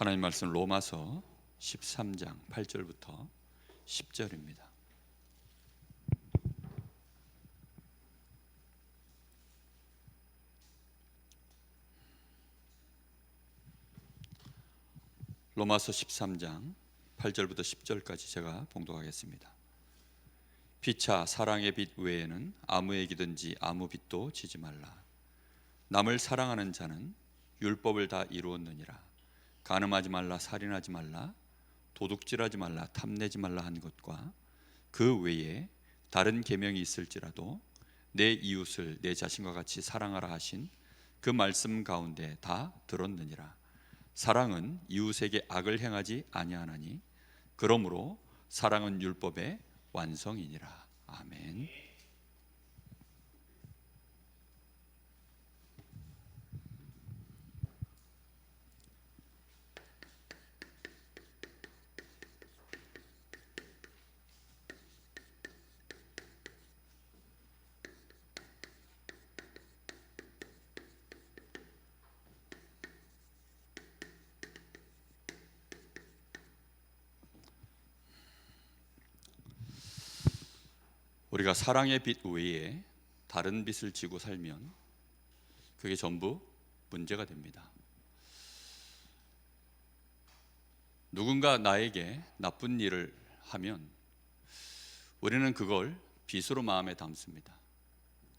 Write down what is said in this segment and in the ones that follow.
하나님 말씀 로마서 13장 8절부터 10절입니다. 로마서 13장 8절부터 10절까지 제가 봉독하겠습니다. 피차 사랑의 빛 외에는 아무에게든지 아무 빛도 지지 말라. 남을 사랑하는 자는 율법을 다 이루었느니라. 간음하지 말라, 살인하지 말라, 도둑질하지 말라, 탐내지 말라 한 것과 그 외에 다른 계명이 있을지라도 내 이웃을 내 자신과 같이 사랑하라 하신 그 말씀 가운데 다 들었느니라. 사랑은 이웃에게 악을 행하지 아니하나니 그러므로 사랑은 율법의 완성이니라. 아멘. 우리가 사랑의 빛 외에 다른 빛을 지고 살면 그게 전부 문제가 됩니다. 누군가 나에게 나쁜 일을 하면 우리는 그걸 빚으로 마음에 담습니다.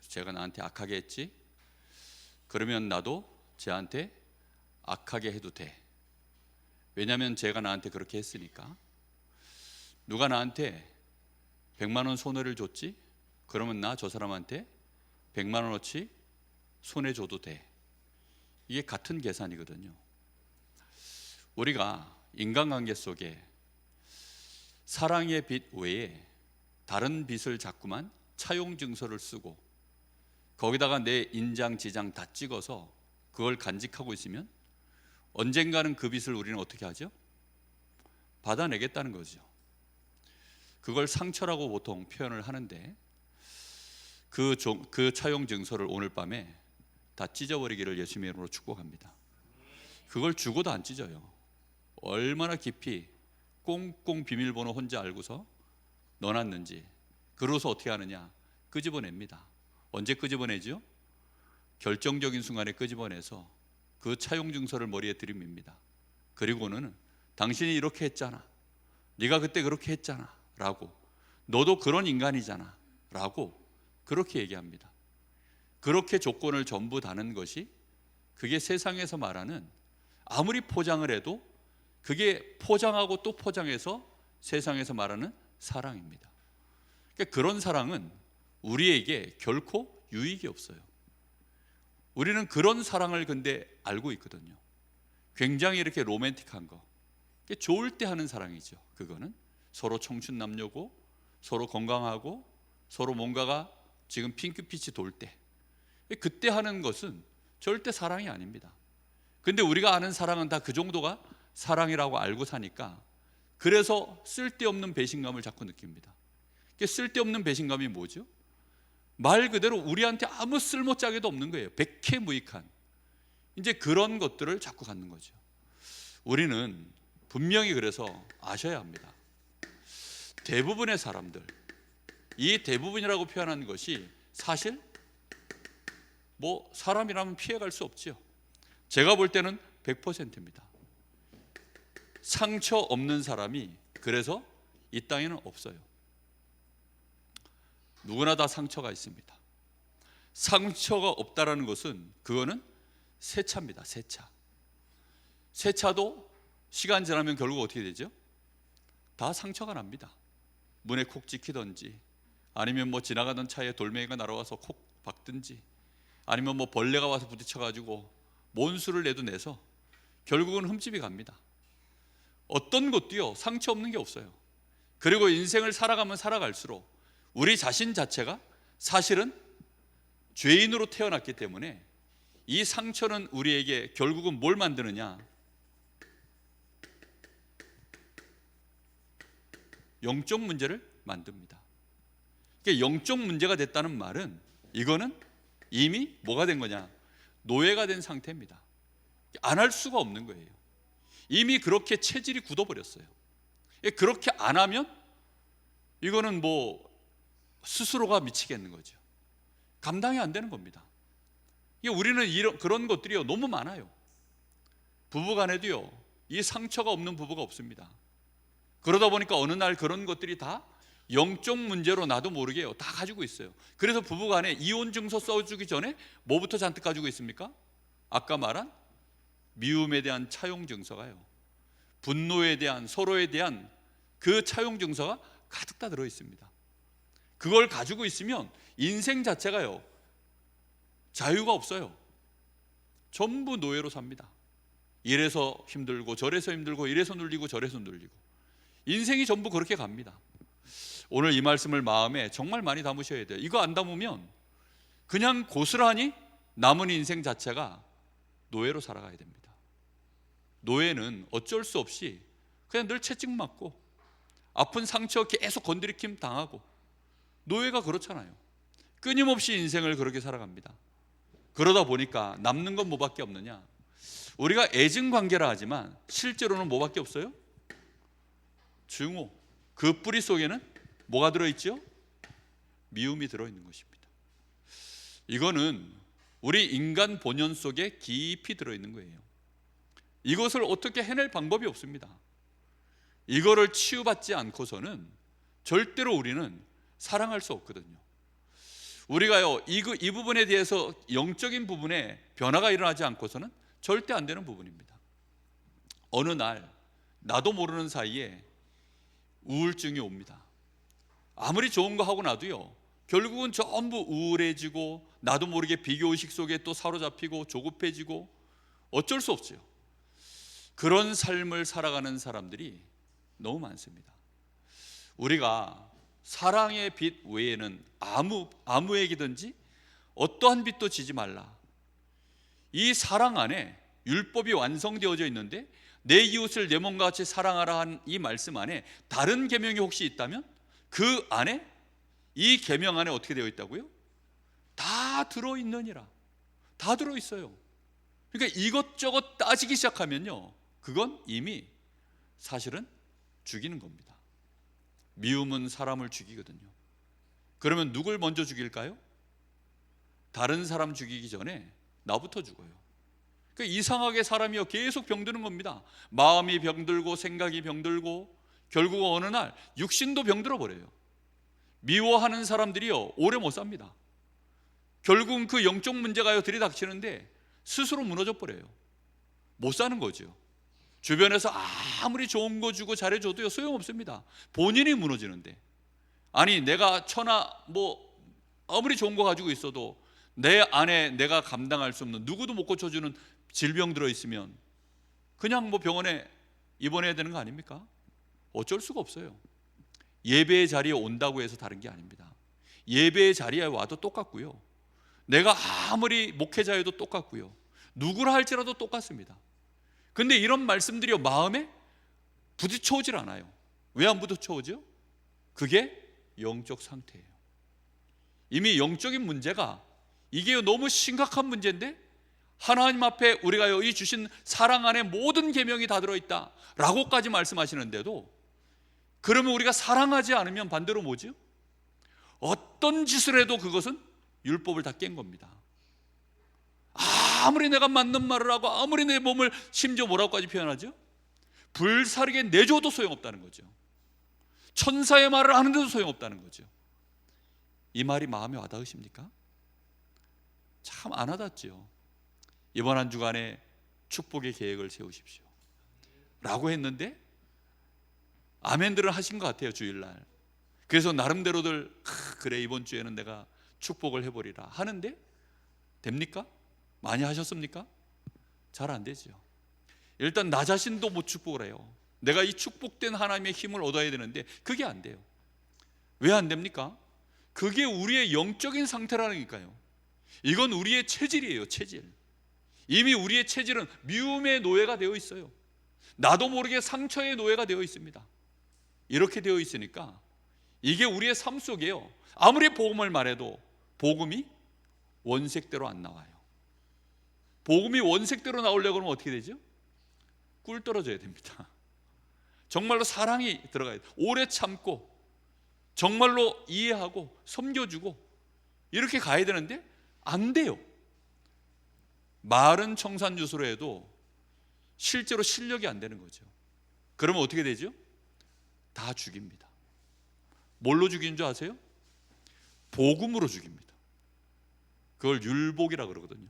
제가 나한테 악하게 했지? 그러면 나도 쟤한테 악하게 해도 돼. 왜냐하면 제가 나한테 그렇게 했으니까. 누가 나한테 100만 원 손해를 줬지? 그러면 나 저 사람한테 100만 원어치 손해 줘도 돼. 이게 같은 계산이거든요. 우리가 인간관계 속에 사랑의 빛 외에 다른 빛을 자꾸만 차용 증서를 쓰고 거기다가 내 인장 지장 다 찍어서 그걸 간직하고 있으면 언젠가는 그 빛을 우리는 어떻게 하죠? 받아내겠다는 거죠. 그걸 상처라고 보통 표현을 하는데 그 차용 증서를 오늘 밤에 다 찢어버리기를 예수님의 이름으로 축복합니다. 그걸 주고도 안 찢어요. 얼마나 깊이 꽁꽁 비밀번호 혼자 알고서 넣어놨는지. 그러고서 어떻게 하느냐? 끄집어냅니다. 언제 끄집어내죠? 결정적인 순간에 끄집어내서 그 차용 증서를 머리에 들이밉니다. 그리고는 당신이 이렇게 했잖아, 네가 그때 그렇게 했잖아 라고, 너도 그런 인간이잖아 라고 그렇게 얘기합니다. 그렇게 조건을 전부 다는 것이 그게 세상에서 말하는, 아무리 포장을 해도 그게 포장하고 또 포장해서 세상에서 말하는 사랑입니다. 그러니까 그런 사랑은 우리에게 결코 유익이 없어요. 우리는 그런 사랑을 근데 알고 있거든요. 굉장히 이렇게 로맨틱한 거, 좋을 때 하는 사랑이죠. 그거는 서로 청춘 남녀고 서로 건강하고 서로 뭔가가 지금 핑크빛이 돌 때, 그때 하는 것은 절대 사랑이 아닙니다. 근데 우리가 아는 사랑은 다 그 정도가 사랑이라고 알고 사니까 그래서 쓸데없는 배신감을 자꾸 느낍니다. 쓸데없는 배신감이 뭐죠? 말 그대로 우리한테 아무 쓸모짝에도 없는 거예요. 백해무익한 이제 그런 것들을 자꾸 갖는 거죠. 우리는 분명히 그래서 아셔야 합니다. 대부분의 사람들, 이 대부분이라고 표현하는 것이 사실 뭐 사람이라면 피해갈 수 없죠. 제가 볼 때는 100%입니다. 상처 없는 사람이 그래서 이 땅에는 없어요. 누구나 다 상처가 있습니다. 상처가 없다라는 것은 그거는 세차입니다. 세차도 시간 지나면 결국 어떻게 되죠? 다 상처가 납니다. 문에 콕 찍히든지, 아니면 뭐 지나가던 차에 돌멩이가 날아와서 콕 박든지, 아니면 뭐 벌레가 와서 부딪혀가지고 몬수를 내도 내서 결국은 흠집이 갑니다. 어떤 것도요 상처 없는 게 없어요. 그리고 인생을 살아가면 살아갈수록 우리 자신 자체가 사실은 죄인으로 태어났기 때문에 이 상처는 우리에게 결국은 뭘 만드느냐? 영적 문제를 만듭니다. 그러니까 영적 문제가 됐다는 말은 이거는 이미 뭐가 된 거냐? 노예가 된 상태입니다. 안 할 수가 없는 거예요. 이미 그렇게 체질이 굳어버렸어요. 그렇게 안 하면 이거는 뭐 스스로가 미치겠는 거죠. 감당이 안 되는 겁니다. 우리는 그런 것들이 너무 많아요. 부부간에도요, 이 상처가 없는 부부가 없습니다. 그러다 보니까 어느 날 그런 것들이 다 영적 문제로 나도 모르게요, 다 가지고 있어요. 그래서 부부간에 이혼 증서 써주기 전에 뭐부터 잔뜩 가지고 있습니까? 아까 말한 미움에 대한 차용 증서가요, 분노에 대한, 서로에 대한 그 차용 증서가 가득 다 들어 있습니다. 그걸 가지고 있으면 인생 자체가요, 자유가 없어요. 전부 노예로 삽니다. 이래서 힘들고 저래서 힘들고, 이래서 눌리고 저래서 눌리고, 인생이 전부 그렇게 갑니다. 오늘 이 말씀을 마음에 정말 많이 담으셔야 돼요. 이거 안 담으면 그냥 고스란히 남은 인생 자체가 노예로 살아가야 됩니다. 노예는 어쩔 수 없이 그냥 늘 채찍 맞고 아픈 상처 계속 건드리킴 당하고, 노예가 그렇잖아요. 끊임없이 인생을 그렇게 살아갑니다. 그러다 보니까 남는 건 뭐밖에 없느냐? 우리가 애증관계라 하지만 실제로는 뭐밖에 없어요? 증오. 그 뿌리 속에는 뭐가 들어있죠? 미움이 들어있는 것입니다. 이거는 우리 인간 본연 속에 깊이 들어있는 거예요. 이것을 어떻게 해낼 방법이 없습니다. 이거를 치유받지 않고서는 절대로 우리는 사랑할 수 없거든요. 우리가요, 이 부분에 대해서 영적인 부분에 변화가 일어나지 않고서는 절대 안 되는 부분입니다. 어느 날 나도 모르는 사이에 우울증이 옵니다. 아무리 좋은 거 하고 나도요, 결국은 전부 우울해지고 나도 모르게 비교의식 속에 또 사로잡히고 조급해지고 어쩔 수 없어요. 그런 삶을 살아가는 사람들이 너무 많습니다. 우리가 사랑의 빛 외에는 아무에게든지 어떠한 빛도 지지 말라. 이 사랑 안에 율법이 완성되어져 있는데, 내 이웃을 내 몸과 같이 사랑하라 한 이 말씀 안에 다른 계명이 혹시 있다면 그 안에, 이 계명 안에 어떻게 되어 있다고요? 다 들어있느니라. 다 들어있어요. 그러니까 이것저것 따지기 시작하면요, 그건 이미 사실은 죽이는 겁니다. 미움은 사람을 죽이거든요. 그러면 누굴 먼저 죽일까요? 다른 사람 죽이기 전에 나부터 죽어요. 그러니까 이상하게 사람이요, 계속 병드는 겁니다. 마음이 병들고 생각이 병들고 결국 어느 날 육신도 병들어 버려요. 미워하는 사람들이요, 오래 못 삽니다. 결국은 그 영적 문제가요, 들이닥치는데 스스로 무너져 버려요. 못 사는 거죠. 주변에서 아무리 좋은 거 주고 잘해줘도요, 소용없습니다. 본인이 무너지는데. 아니, 내가 아무리 좋은 거 가지고 있어도 내 안에 내가 감당할 수 없는, 누구도 못 고쳐주는 질병 들어있으면 그냥 병원에 입원해야 되는 거 아닙니까? 어쩔 수가 없어요. 예배의 자리에 온다고 해서 다른 게 아닙니다. 예배의 자리에 와도 똑같고요, 내가 아무리 목회자여도 똑같고요, 누구라 할지라도 똑같습니다. 근데 이런 말씀들이 마음에 부딪혀오질 않아요. 왜 안 부딪혀오죠? 그게 영적 상태예요. 이미 영적인 문제가, 이게 너무 심각한 문제인데 하나님 앞에 우리가 이 주신 사랑 안에 모든 계명이 다 들어있다 라고까지 말씀하시는데도, 그러면 우리가 사랑하지 않으면 반대로 뭐죠? 어떤 짓을 해도 그것은 율법을 다 깬 겁니다. 아무리 내가 맞는 말을 하고 아무리 내 몸을, 심지어 뭐라고까지 표현하죠? 불사르게 내줘도 소용없다는 거죠. 천사의 말을 하는데도 소용없다는 거죠. 이 말이 마음에 와닿으십니까? 참 안 와닿죠. 이번 한 주간에 축복의 계획을 세우십시오 라고 했는데 아멘들은 하신 것 같아요, 주일날. 그래서 나름대로들 그래, 이번 주에는 내가 축복을 해버리라 하는데 됩니까? 많이 하셨습니까? 잘 안 되죠. 일단 나 자신도 못 축복을 해요. 내가 이 축복된 하나님의 힘을 얻어야 되는데 그게 안 돼요. 왜 안 됩니까? 그게 우리의 영적인 상태라니까요. 이건 우리의 체질이에요, 체질. 이미 우리의 체질은 미움의 노예가 되어 있어요. 나도 모르게 상처의 노예가 되어 있습니다. 이렇게 되어 있으니까 이게 우리의 삶 속에요, 아무리 복음을 말해도 복음이 원색대로 안 나와요. 복음이 원색대로 나오려고 하면 어떻게 되죠? 꿀 떨어져야 됩니다. 정말로 사랑이 들어가야 돼요. 오래 참고 정말로 이해하고 섬겨주고 이렇게 가야 되는데 안 돼요. 말은 청산유수로 해도 실제로 실력이 안 되는 거죠. 그러면 어떻게 되죠? 다 죽입니다. 뭘로 죽이는 줄 아세요? 복음으로 죽입니다. 그걸 율복이라고 그러거든요.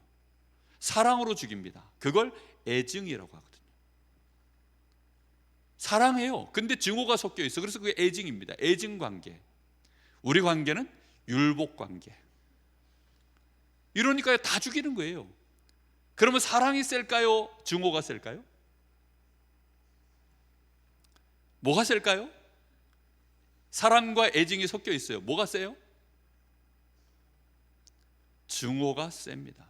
사랑으로 죽입니다. 그걸 애증이라고 하거든요. 사랑해요. 근데 증오가 섞여 있어. 그래서 그게 애증입니다. 애증 관계. 우리 관계는 율복 관계. 이러니까 다 죽이는 거예요. 그러면 사랑이 셀까요? 증오가 셀까요? 뭐가 셀까요? 사랑과 애증이 섞여 있어요. 뭐가 세요? 증오가 셉니다.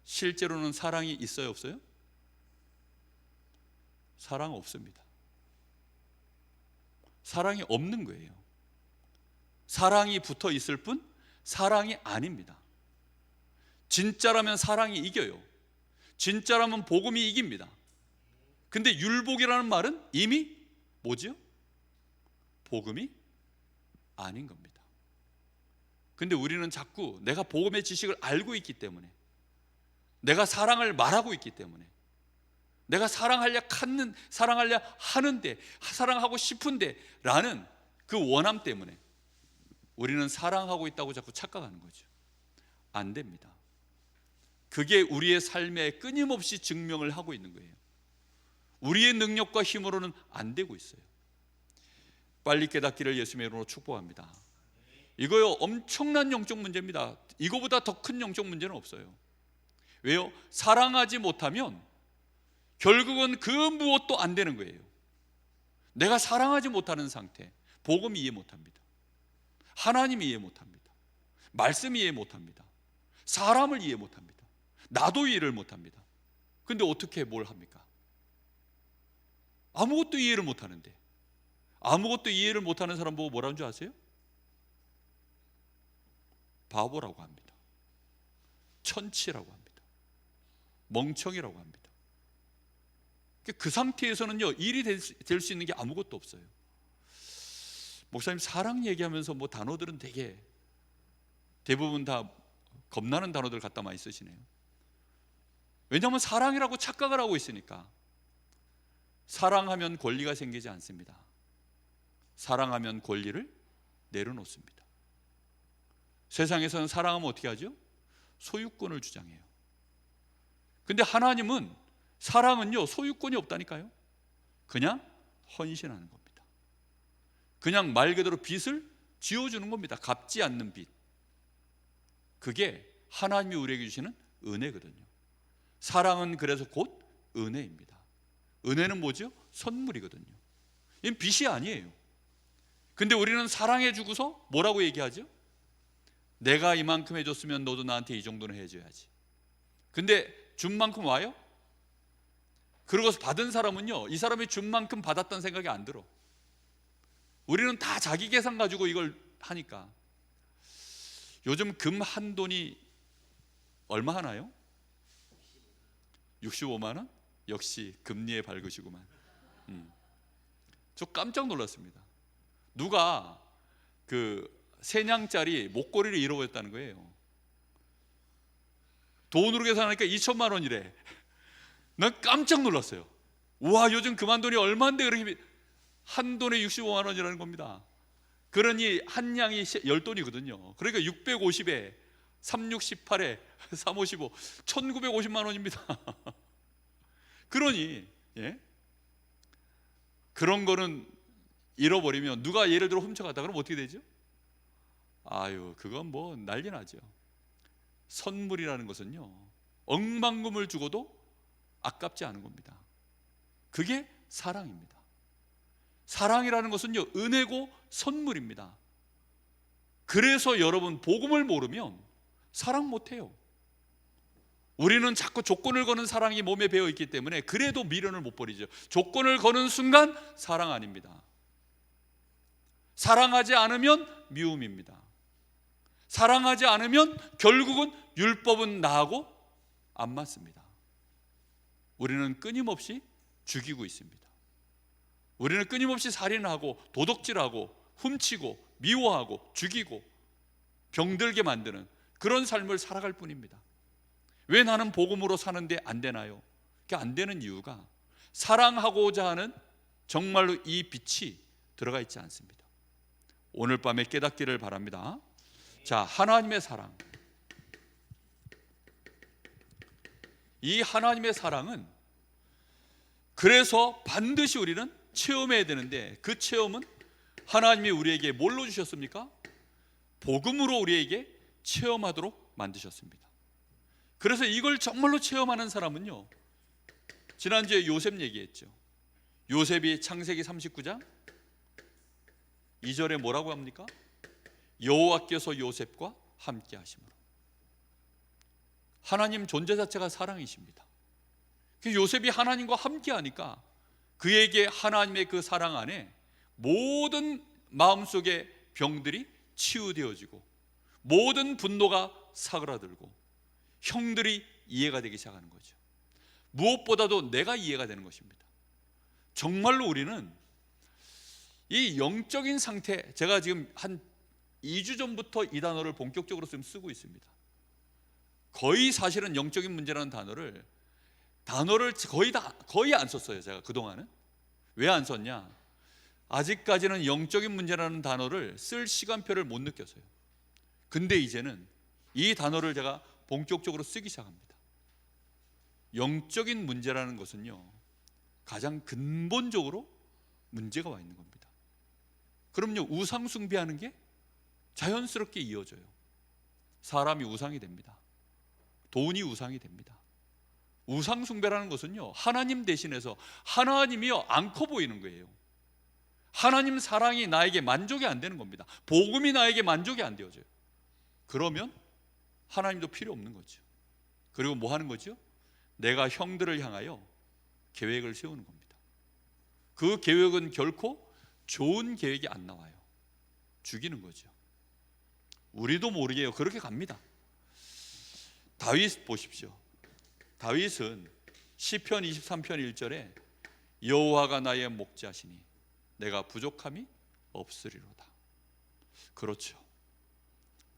실제로는 사랑이 있어요, 없어요? 사랑 없습니다. 사랑이 없는 거예요. 사랑이 붙어 있을 뿐 사랑이 아닙니다. 진짜라면 사랑이 이겨요. 진짜라면 복음이 이깁니다. 근데 율복이라는 말은 이미 뭐지요? 복음이 아닌 겁니다. 근데 우리는 자꾸 내가 복음의 지식을 알고 있기 때문에, 내가 사랑을 말하고 있기 때문에, 내가 사랑하려 하는데, 사랑하고 싶은데 라는 그 원함 때문에 우리는 사랑하고 있다고 자꾸 착각하는 거죠. 안 됩니다. 그게 우리의 삶에 끊임없이 증명을 하고 있는 거예요. 우리의 능력과 힘으로는 안 되고 있어요. 빨리 깨닫기를 예수님의 이름으로 축복합니다. 이거요, 엄청난 영적 문제입니다. 이거보다 더 큰 영적 문제는 없어요. 왜요? 사랑하지 못하면 결국은 그 무엇도 안 되는 거예요. 내가 사랑하지 못하는 상태, 복음 이해 못합니다. 하나님 이해 못합니다. 말씀 이해 못합니다. 사람을 이해 못합니다. 나도 이해를 못합니다. 근데 어떻게 뭘 합니까? 아무것도 이해를 못하는데, 아무것도 이해를 못하는 사람 보고 뭐라는 줄 아세요? 바보라고 합니다. 천치라고 합니다. 멍청이라고 합니다. 그 상태에서는요, 일이 될 수 있는 게 아무것도 없어요. 목사님, 사랑 얘기하면서 뭐 단어들은 되게 대부분 다 겁나는 단어들 갖다 많이 쓰시네요. 왜냐하면 사랑이라고 착각을 하고 있으니까. 사랑하면 권리가 생기지 않습니다. 사랑하면 권리를 내려놓습니다. 세상에서는 사랑하면 어떻게 하죠? 소유권을 주장해요. 근데 하나님은 사랑은요, 소유권이 없다니까요. 그냥 헌신하는 겁니다. 그냥 말 그대로 빚을 지어주는 겁니다. 갚지 않는 빚. 그게 하나님이 우리에게 주시는 은혜거든요. 사랑은 그래서 곧 은혜입니다. 은혜는 뭐죠? 선물이거든요. 이건 빚이 아니에요. 근데 우리는 사랑해 주고서 뭐라고 얘기하죠? 내가 이만큼 해줬으면 너도 나한테 이 정도는 해줘야지. 근데 준 만큼 와요? 그러고서 받은 사람은요, 이 사람이 준 만큼 받았다는 생각이 안 들어. 우리는 다 자기 계산 가지고 이걸 하니까. 요즘 금 한 돈이 얼마 하나요? 65만 원? 역시 금리에 밝으시구만. 저 깜짝 놀랐습니다. 누가 그 세냥짜리 목걸이를 잃어버렸다는 거예요. 돈으로 계산하니까 2천만 원이래. 난 깜짝 놀랐어요. 우와, 요즘 금한돈이 얼마인데 그렇게 한 돈에 65만 원이라는 겁니다. 그러니 한 양이 10돈이거든요. 그러니까 650에 3618에 355 1950만 원입니다. 그러니 그런 거는 잃어버리면, 누가 예를 들어 훔쳐갔다 그러면 어떻게 되죠? 아유, 그건 뭐 난리 나죠. 선물이라는 것은요, 억만금을 주고도 아깝지 않은 겁니다. 그게 사랑입니다. 사랑이라는 것은요, 은혜고 선물입니다. 그래서 여러분, 복음을 모르면 사랑 못해요. 우리는 자꾸 조건을 거는 사랑이 몸에 배어 있기 때문에 그래도 미련을 못 버리죠. 조건을 거는 순간 사랑 아닙니다. 사랑하지 않으면 미움입니다. 사랑하지 않으면 결국은 율법은 나하고 안 맞습니다. 우리는 끊임없이 죽이고 있습니다. 우리는 끊임없이 살인하고 도둑질하고 훔치고 미워하고 죽이고 병들게 만드는 그런 삶을 살아갈 뿐입니다. 왜 나는 복음으로 사는데 안 되나요? 그게 안 되는 이유가 사랑하고자 하는 정말로 이 빛이 들어가 있지 않습니다. 오늘 밤에 깨닫기를 바랍니다. 자, 하나님의 사랑. 이 하나님의 사랑은 그래서 반드시 우리는 체험해야 되는데, 그 체험은 하나님이 우리에게 뭘로 주셨습니까? 복음으로 우리에게 체험하도록 만드셨습니다. 그래서 이걸 정말로 체험하는 사람은요, 지난주에 요셉 얘기했죠. 요셉이 창세기 39장 2절에 뭐라고 합니까? 여호와께서 요셉과 함께 하심으로. 하나님 존재 자체가 사랑이십니다. 요셉이 하나님과 함께 하니까 그에게 하나님의 그 사랑 안에 모든 마음속의 병들이 치유되어지고 모든 분노가 사그라들고 형들이 이해가 되기 시작하는 거죠. 무엇보다도 내가 이해가 되는 것입니다. 정말로 우리는 이 영적인 상태, 제가 지금 한 2주 전부터 이 단어를 본격적으로 지금 쓰고 있습니다. 거의 사실은 영적인 문제라는 단어를 거의 안 썼어요. 제가 그동안은. 왜 안 썼냐? 아직까지는 영적인 문제라는 단어를 쓸 시간표를 못 느꼈어요. 근데 이제는 이 단어를 제가 본격적으로 쓰기 시작합니다. 영적인 문제라는 것은요, 가장 근본적으로 문제가 와 있는 겁니다. 그럼요, 우상 숭배하는 게 자연스럽게 이어져요. 사람이 우상이 됩니다. 돈이 우상이 됩니다. 우상 숭배라는 것은요, 하나님 대신해서 하나님이요 않고 보이는 거예요. 하나님 사랑이 나에게 만족이 안 되는 겁니다. 복음이 나에게 만족이 안 되어져요. 그러면 하나님도 필요 없는 거죠. 그리고 뭐 하는 거죠? 내가 형들을 향하여 계획을 세우는 겁니다. 그 계획은 결코 좋은 계획이 안 나와요. 죽이는 거죠. 우리도 모르게요, 그렇게 갑니다. 다윗 보십시오. 다윗은 시편 23편 1절에 여호와가 나의 목자시니 내가 부족함이 없으리로다. 그렇죠.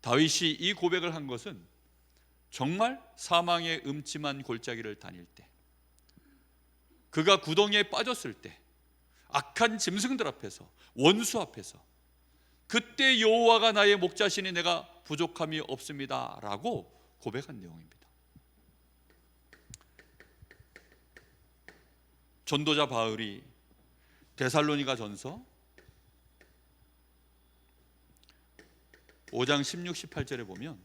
다윗이 이 고백을 한 것은 정말 사망의 음침한 골짜기를 다닐 때, 그가 구덩이에 빠졌을 때, 악한 짐승들 앞에서, 원수 앞에서, 그때 여호와가 나의 목자시니 내가 부족함이 없습니다 라고 고백한 내용입니다. 전도자 바울이 데살로니가 전서 5장 16, 18절에 보면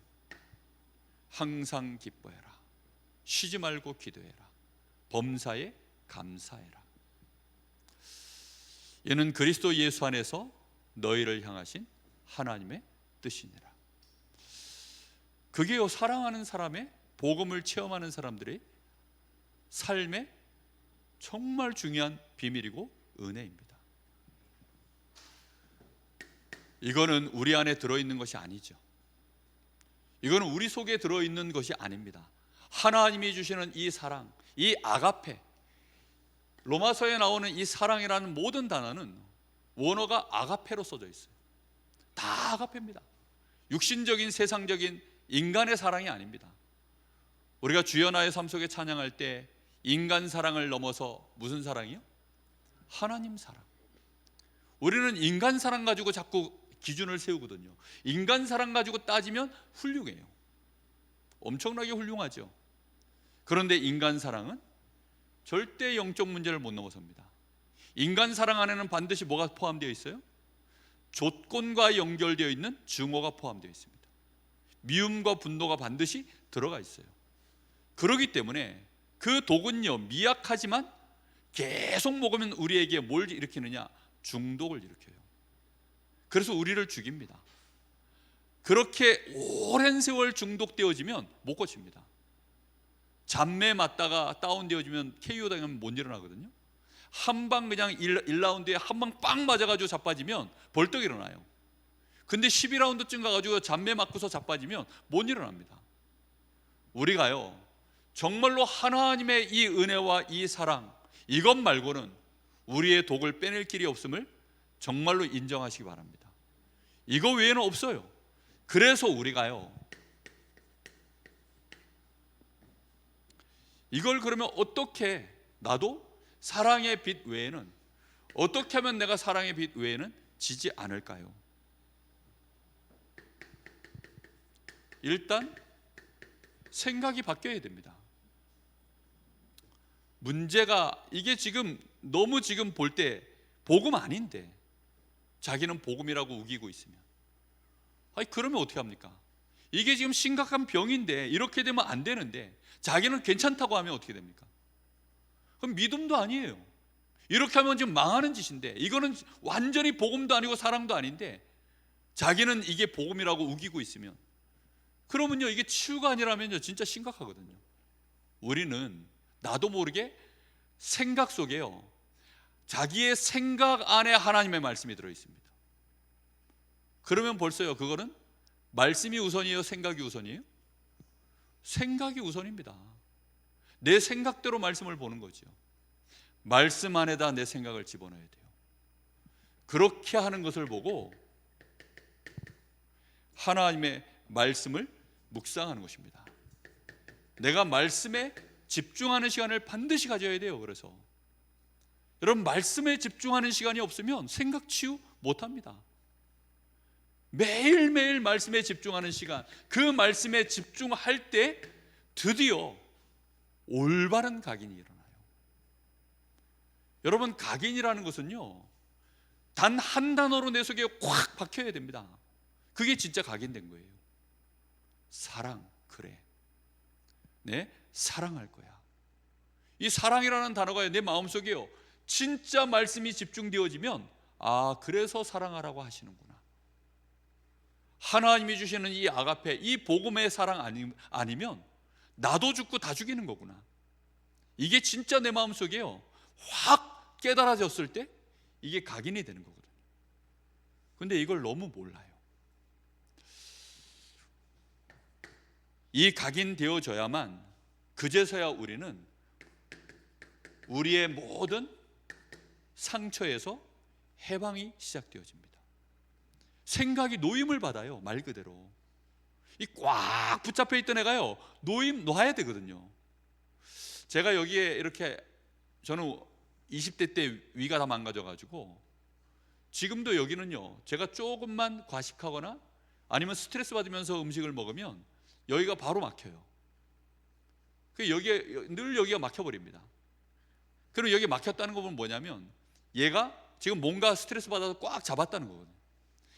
항상 기뻐해라, 쉬지 말고 기도해라, 범사에 감사해라. 이는 그리스도 예수 안에서 너희를 향하신 하나님의 뜻이니라. 그게요, 사랑하는 사람의, 복음을 체험하는 사람들의 삶의 정말 중요한 비밀이고 은혜입니다. 이거는 우리 안에 들어있는 것이 아니죠. 이거는 우리 속에 들어있는 것이 아닙니다. 하나님이 주시는 이 사랑, 이 아가페, 로마서에 나오는 이 사랑이라는 모든 단어는 원어가 아가페로 써져 있어요. 다 아가페입니다. 육신적인 세상적인 인간의 사랑이 아닙니다. 우리가 주여 나의 삶 속에 찬양할 때 인간 사랑을 넘어서 무슨 사랑이요? 하나님 사랑. 우리는 인간 사랑 가지고 자꾸 기준을 세우거든요. 인간 사랑 가지고 따지면 훌륭해요. 엄청나게 훌륭하죠. 그런데 인간 사랑은 절대 영적 문제를 못 넘어섭니다. 인간 사랑 안에는 반드시 뭐가 포함되어 있어요? 조건과 연결되어 있는 증오가 포함되어 있습니다. 미움과 분노가 반드시 들어가 있어요. 그렇기 때문에 그 독은요, 미약하지만 계속 먹으면 우리에게 뭘 일으키느냐? 중독을 일으켜요. 그래서 우리를 죽입니다. 그렇게 오랜 세월 중독되어지면 못 고칩니다. 잠매 맞다가 다운되어지면 KO 당하면 못 일어나거든요. 한 방 그냥 1라운드에 한 방 빵 맞아가지고 자빠지면 벌떡 일어나요. 근데 12라운드쯤 가가지고 잠매 맞고서 자빠지면 못 일어납니다. 우리가요, 정말로 하나님의 이 은혜와 이 사랑, 이것 말고는 우리의 독을 빼낼 길이 없음을 정말로 인정하시기 바랍니다. 이거 외에는 없어요. 그래서 우리가요, 이걸 그러면 어떻게, 나도 사랑의 빛 외에는, 어떻게 하면 내가 사랑의 빛 외에는 지지 않을까요? 일단 생각이 바뀌어야 됩니다. 문제가 이게 지금 너무 지금 볼 때 복음 아닌데 자기는 복음이라고 우기고 있으면, 아니 그러면 어떻게 합니까? 이게 지금 심각한 병인데 이렇게 되면 안 되는데 자기는 괜찮다고 하면 어떻게 됩니까? 그럼 믿음도 아니에요. 이렇게 하면 지금 망하는 짓인데, 이거는 완전히 복음도 아니고 사랑도 아닌데 자기는 이게 복음이라고 우기고 있으면, 그러면요 이게 치유가 아니라면요 진짜 심각하거든요. 우리는 나도 모르게 생각 속에요, 자기의 생각 안에 하나님의 말씀이 들어있습니다. 그러면 벌써요 그거는 말씀이 우선이에요, 생각이 우선이에요? 생각이 우선입니다. 내 생각대로 말씀을 보는 거죠. 말씀 안에다 내 생각을 집어넣어야 돼요. 그렇게 하는 것을 보고 하나님의 말씀을 묵상하는 것입니다. 내가 말씀에 집중하는 시간을 반드시 가져야 돼요. 그래서 여러분, 말씀에 집중하는 시간이 없으면 생각 치유 못합니다. 매일매일 말씀에 집중하는 시간, 그 말씀에 집중할 때 드디어 올바른 각인이 일어나요. 여러분, 각인이라는 것은요 단 한 단어로 내 속에 꽉 박혀야 됩니다. 그게 진짜 각인된 거예요. 사랑, 그래, 네, 사랑할 거야. 이 사랑이라는 단어가 내 마음속에요 진짜 말씀이 집중되어지면, 아, 그래서 사랑하라고 하시는구나. 하나님이 주시는 이 아가페, 이 복음의 사랑 아니면 나도 죽고 다 죽이는 거구나. 이게 진짜 내 마음속에요 확 깨달아졌을 때 이게 각인이 되는 거거든요. 근데 이걸 너무 몰라요. 이 각인되어져야만 그제서야 우리는 우리의 모든 상처에서 해방이 시작되어집니다. 생각이 노임을 받아요. 말 그대로 이 꽉 붙잡혀 있던 애가요 놔야 되거든요. 제가 여기에 이렇게, 저는 20대 때 위가 다 망가져가지고 지금도 여기는요 제가 조금만 과식하거나 아니면 스트레스 받으면서 음식을 먹으면 여기가 바로 막혀요. 늘 여기가 막혀버립니다. 그럼 여기 막혔다는 거 보면 뭐냐면 얘가 지금 뭔가 스트레스 받아서 꽉 잡았다는 거거든요.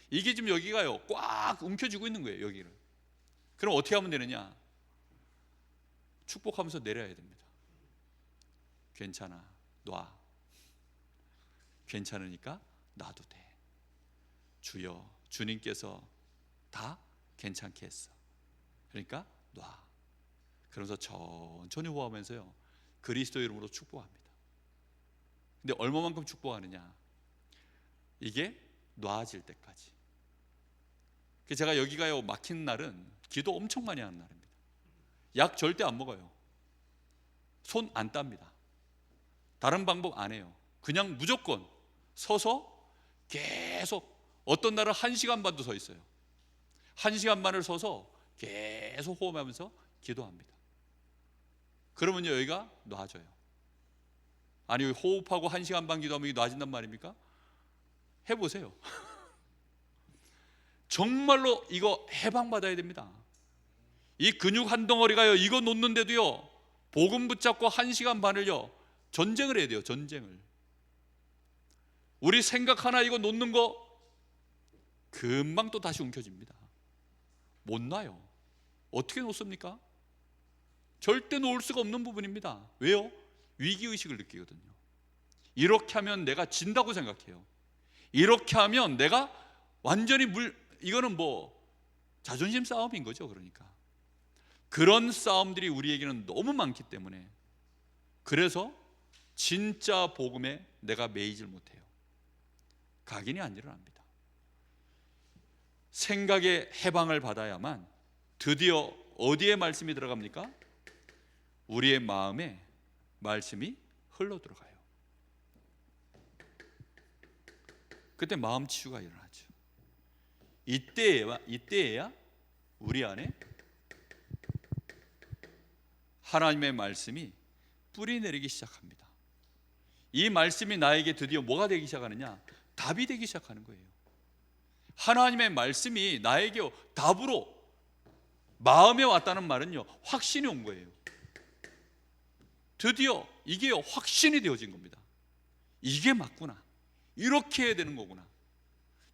이게 지금 여기가요 꽉 움켜쥐고 있는 거예요, 여기를. 그럼 어떻게 하면 되느냐? 축복하면서 내려야 됩니다. 괜찮아, 놔. 괜찮으니까 놔도 돼. 주여, 주님께서 다 괜찮게 했어. 그러니까 놔. 그러면서 천천히 호흡하면서요 그리스도 이름으로 축복합니다. 근데 얼마만큼 축복하느냐? 이게 놔질 때까지. 제가 여기가요 막힌 날은 기도 엄청 많이 하는 날입니다. 약 절대 안 먹어요. 손 안 땁니다. 다른 방법 안 해요. 그냥 무조건 서서 계속, 어떤 날은 1시간 반도 서 있어요. 1시간 반을 서서 계속 호흡하면서 기도합니다. 그러면요 여기가 놔져요. 아니, 호흡하고 1시간 반 기도하면 이게 놔진단 말입니까? 해보세요. 정말로 이거 해방받아야 됩니다. 이 근육 한 덩어리가요 이거 놓는데도요 복음 붙잡고 1시간 반을요 전쟁을 해야 돼요. 전쟁을. 우리 생각 하나 이거 놓는 거 금방 또 다시 움켜집니다. 못 놔요. 어떻게 놓습니까? 절대 놓을 수가 없는 부분입니다. 왜요? 위기의식을 느끼거든요. 이렇게 하면 내가 진다고 생각해요. 이렇게 하면 내가 완전히 이거는 뭐 자존심 싸움인 거죠. 그러니까 그런 싸움들이 우리에게는 너무 많기 때문에, 그래서 진짜 복음에 내가 매이질 못해요. 각인이 안 일어납니다. 생각의 해방을 받아야만 드디어 어디에 말씀이 들어갑니까? 우리의 마음에 말씀이 흘러 들어가요. 그때 마음 치유가 일어나죠. 이때에야 우리 안에 하나님의 말씀이 뿌리 내리기 시작합니다. 이 말씀이 나에게 드디어 뭐가 되기 시작하느냐? 답이 되기 시작하는 거예요. 하나님의 말씀이 나에게 답으로 마음에 왔다는 말은요, 확신이 온 거예요. 드디어 이게 확신이 되어진 겁니다. 이게 맞구나, 이렇게 해야 되는 거구나.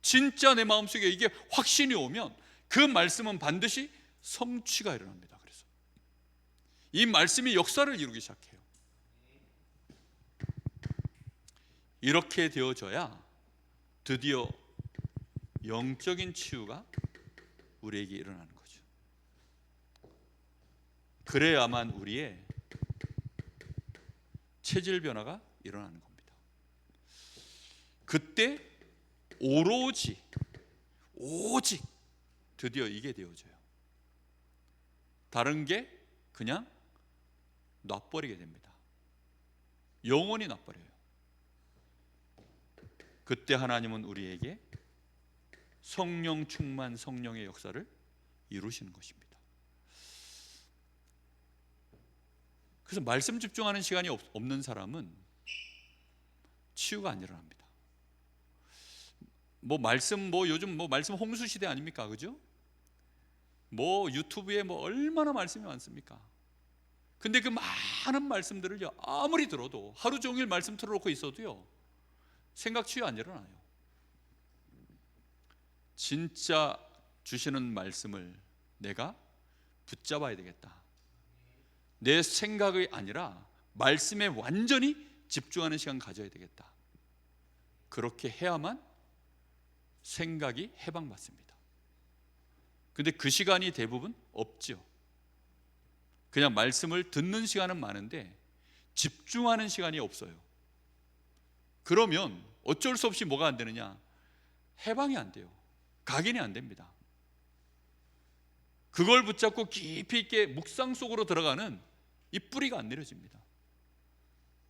진짜 내 마음속에 이게 확신이 오면 그 말씀은 반드시 성취가 일어납니다. 그래서 이 말씀이 역사를 이루기 시작해요. 이렇게 되어져야 드디어 영적인 치유가 우리에게 일어나는 거죠. 그래야만 우리의 체질 변화가 일어나는 겁니다. 그때 오직 드디어 이게 되어져요. 다른 게 그냥 놔버리게 됩니다. 영원히 놔버려요. 그때 하나님은 우리에게 성령 충만, 성령의 역사를 이루시는 것입니다. 그래서 말씀 집중하는 시간이 없는 사람은 치유가 안 일어납니다. 요즘 말씀 홍수 시대 아닙니까? 그죠? 유튜브에 얼마나 말씀이 많습니까? 근데 그 많은 말씀들을요, 아무리 들어도, 하루 종일 말씀 틀어놓고 있어도요, 생각 치유 안 일어나요. 진짜 주시는 말씀을 내가 붙잡아야 되겠다. 내 생각이 아니라 말씀에 완전히 집중하는 시간 가져야 되겠다. 그렇게 해야만 생각이 해방받습니다. 근데 그 시간이 대부분 없죠. 그냥 말씀을 듣는 시간은 많은데 집중하는 시간이 없어요. 그러면 어쩔 수 없이 뭐가 안 되느냐? 해방이 안 돼요. 각인이 안 됩니다. 그걸 붙잡고 깊이 있게 묵상 속으로 들어가는 이 뿌리가 안 내려집니다.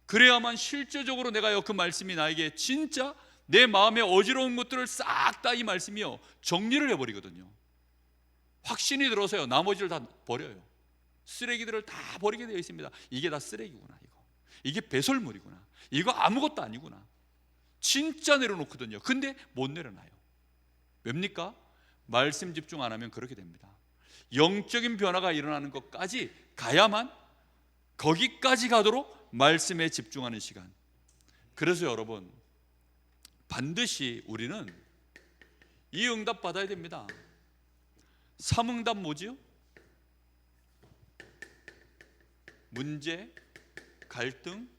그래야만 실제적으로 내가요, 그 말씀이 나에게 진짜 내 마음에 어지러운 것들을 싹 다 이 말씀이요, 정리를 해버리거든요. 확신이 들어서요, 나머지를 다 버려요. 쓰레기들을 다 버리게 되어 있습니다. 이게 다 쓰레기구나, 이게 배설물이구나, 이거 아무것도 아니구나. 진짜 내려놓거든요. 근데 못 내려놔요. 왜입니까? 말씀 집중 안 하면 그렇게 됩니다. 영적인 변화가 일어나는 것까지 가야만, 거기까지 가도록 말씀에 집중하는 시간. 그래서 여러분, 반드시 우리는 이 응답 받아야 됩니다. 3응답 뭐지요? 문제, 갈등,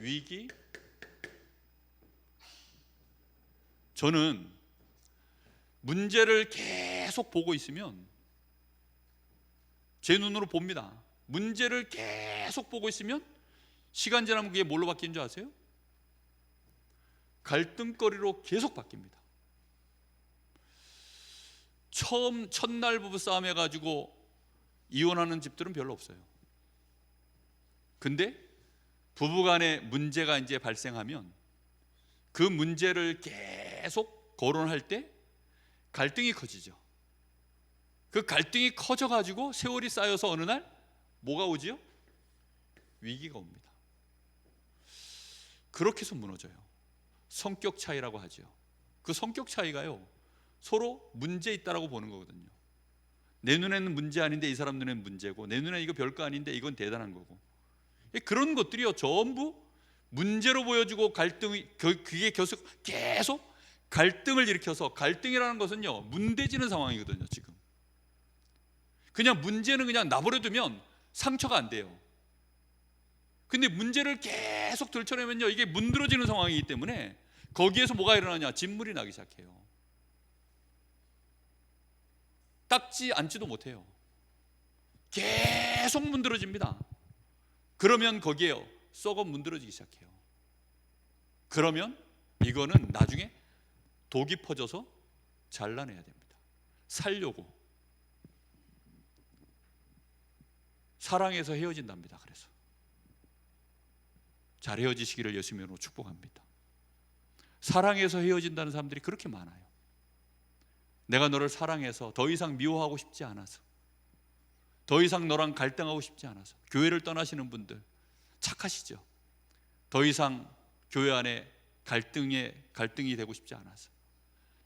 위기. 저는 문제를 계속 보고 있으면, 제 눈으로 봅니다. 문제를 계속 보고 있으면 시간 지나면 그게 뭘로 바뀌는 줄 아세요? 갈등거리로 계속 바뀝니다. 첫날 부부싸움 해가지고 이혼하는 집들은 별로 없어요. 근데 부부간에 문제가 이제 발생하면 그 문제를 계속 거론할 때 갈등이 커지죠. 그 갈등이 커져가지고 세월이 쌓여서 어느 날 뭐가 오지요? 위기가 옵니다. 그렇게 해서 무너져요. 성격 차이라고 하죠. 그 성격 차이가요, 서로 문제 있다라고 보는 거거든요. 내 눈에는 문제 아닌데 이 사람 눈에는 문제고, 내 눈에 이거 별거 아닌데 이건 대단한 거고. 그런 것들이요, 전부 문제로 보여지고 갈등이, 그게 계속 갈등을 일으켜서, 갈등이라는 것은요, 문대지는 상황이거든요. 지금 그냥 문제는 그냥 나버려 두면 상처가 안 돼요. 근데 문제를 계속 들춰내면요, 이게 문드러지는 상황이기 때문에 거기에서 뭐가 일어나냐? 진물이 나기 시작해요. 닦지 않지도 못해요. 계속 문드러집니다. 그러면 거기에요, 썩어 문드러지기 시작해요. 그러면 이거는 나중에 독이 퍼져서 잘라내야 됩니다. 살려고. 사랑해서 헤어진답니다. 그래서 잘 헤어지시기를 예수님으로 축복합니다. 사랑해서 헤어진다는 사람들이 그렇게 많아요. 내가 너를 사랑해서 더 이상 미워하고 싶지 않아서, 더 이상 너랑 갈등하고 싶지 않아서. 교회를 떠나시는 분들 착하시죠? 더 이상 교회 안에 갈등이 되고 싶지 않아서,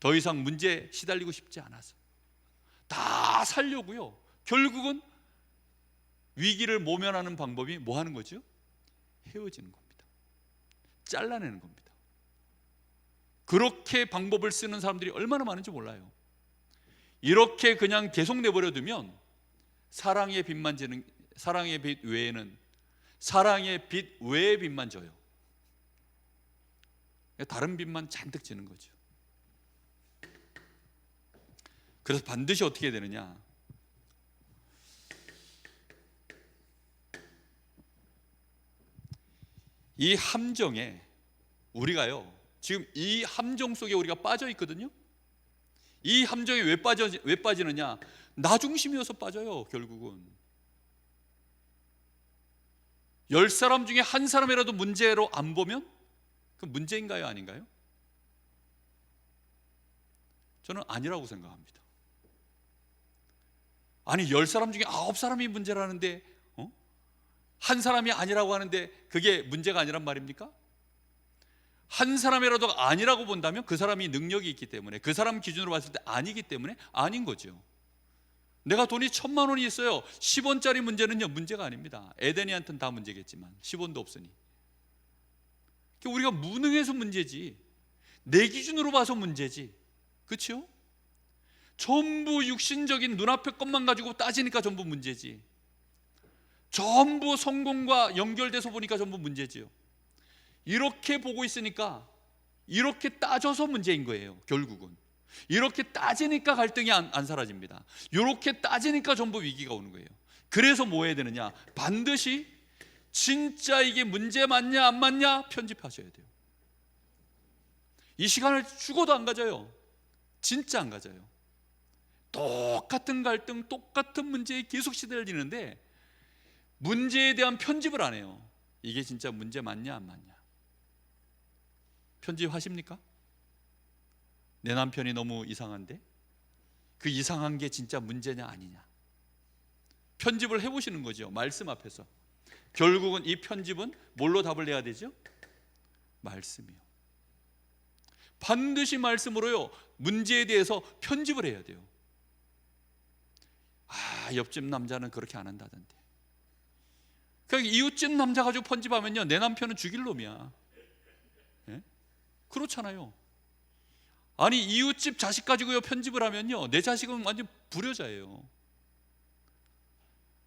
더 이상 문제에 시달리고 싶지 않아서 다 살려고요. 결국은 위기를 모면하는 방법이 뭐 하는 거죠? 헤어지는 겁니다. 잘라내는 겁니다. 그렇게 방법을 쓰는 사람들이 얼마나 많은지 몰라요. 이렇게 그냥 계속 내버려두면 사랑의 빛 외에는 사랑의 빛 외의 빛만 져요. 다른 빛만 잔뜩 지는 거죠. 그래서 반드시 어떻게 해야 되느냐? 이 함정에 우리가요, 지금 이 함정 속에 우리가 빠져 있거든요. 이 함정에 왜 빠지느냐? 나 중심이어서 빠져요. 결국은 10사람 중에 한 사람이라도 문제로 안 보면 그 문제인가요? 아닌가요? 저는 아니라고 생각합니다. 아니 10사람 중에 9사람이 문제라는데 한 사람이 아니라고 하는데 그게 문제가 아니란 말입니까? 한 사람이라도 아니라고 본다면 그 사람이 능력이 있기 때문에, 그 사람 기준으로 봤을 때 아니기 때문에 아닌 거죠. 내가 돈이 1,000만 원이 있어요. 10원짜리 문제는요, 문제가 아닙니다. 에덴이한테는 다 문제겠지만 10원도 없으니. 우리가 무능해서 문제지, 내 기준으로 봐서 문제지. 그렇죠? 전부 육신적인 눈앞의 것만 가지고 따지니까 전부 문제지. 전부 성공과 연결돼서 보니까 전부 문제지요. 이렇게 보고 있으니까, 이렇게 따져서 문제인 거예요. 결국은 이렇게 따지니까 갈등이 안 사라집니다. 이렇게 따지니까 전부 위기가 오는 거예요. 그래서 뭐 해야 되느냐? 반드시 진짜 이게 문제 맞냐 안 맞냐 편집하셔야 돼요. 이 시간을 죽어도 안 가져요. 진짜 안 가져요. 똑같은 갈등, 똑같은 문제에 계속 시달리는데 문제에 대한 편집을 안 해요. 이게 진짜 문제 맞냐 안 맞냐. 편집하십니까? 내 남편이 너무 이상한데 그 이상한 게 진짜 문제냐 아니냐. 편집을 해보시는 거죠. 말씀 앞에서. 결국은 이 편집은 뭘로 답을 내야 되죠? 말씀이요. 반드시 말씀으로요, 문제에 대해서 편집을 해야 돼요. 옆집 남자는 그렇게 안 한다던데. 그러니까 이웃집 남자 가지고 편집하면요, 내 남편은 죽일 놈이야. 예? 그렇잖아요. 아니 이웃집 자식 가지고요 편집을 하면요, 내 자식은 완전 불효자예요.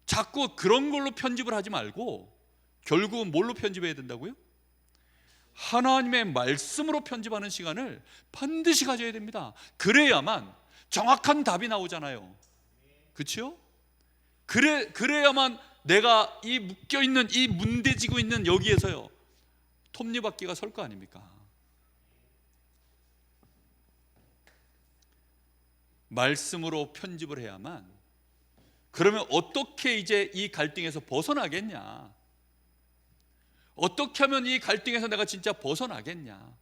자꾸 그런 걸로 편집을 하지 말고 결국은 뭘로 편집해야 된다고요? 하나님의 말씀으로 편집하는 시간을 반드시 가져야 됩니다. 그래야만 정확한 답이 나오잖아요. 그렇죠? 그래야만 내가 이 묶여있는, 이 문대지고 있는 여기에서요 톱니바퀴가 설 거 아닙니까? 말씀으로 편집을 해야만. 그러면 어떻게 이제 이 갈등에서 벗어나겠냐? 어떻게 하면 이 갈등에서 내가 진짜 벗어나겠냐?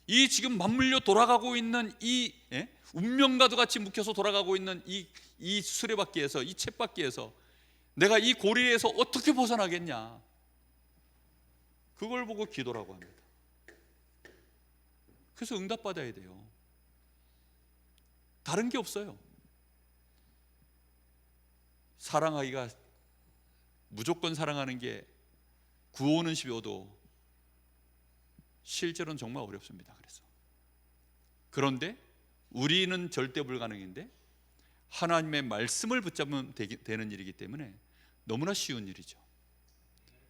이 지금 맞물려 돌아가고 있는 이 운명과도 같이 묶여서 돌아가고 있는 이 수레바퀴에서, 이 쳇바퀴에서 내가 이 고리에서 어떻게 벗어나겠냐? 그걸 보고 기도라고 합니다. 그래서 응답받아야 돼요. 다른 게 없어요. 사랑하기가, 무조건 사랑하는 게 구호는 쉬워도 실제로는 정말 어렵습니다. 그런데 우리는 절대 불가능인데 하나님의 말씀을 붙잡으면 되는 일이기 때문에 너무나 쉬운 일이죠.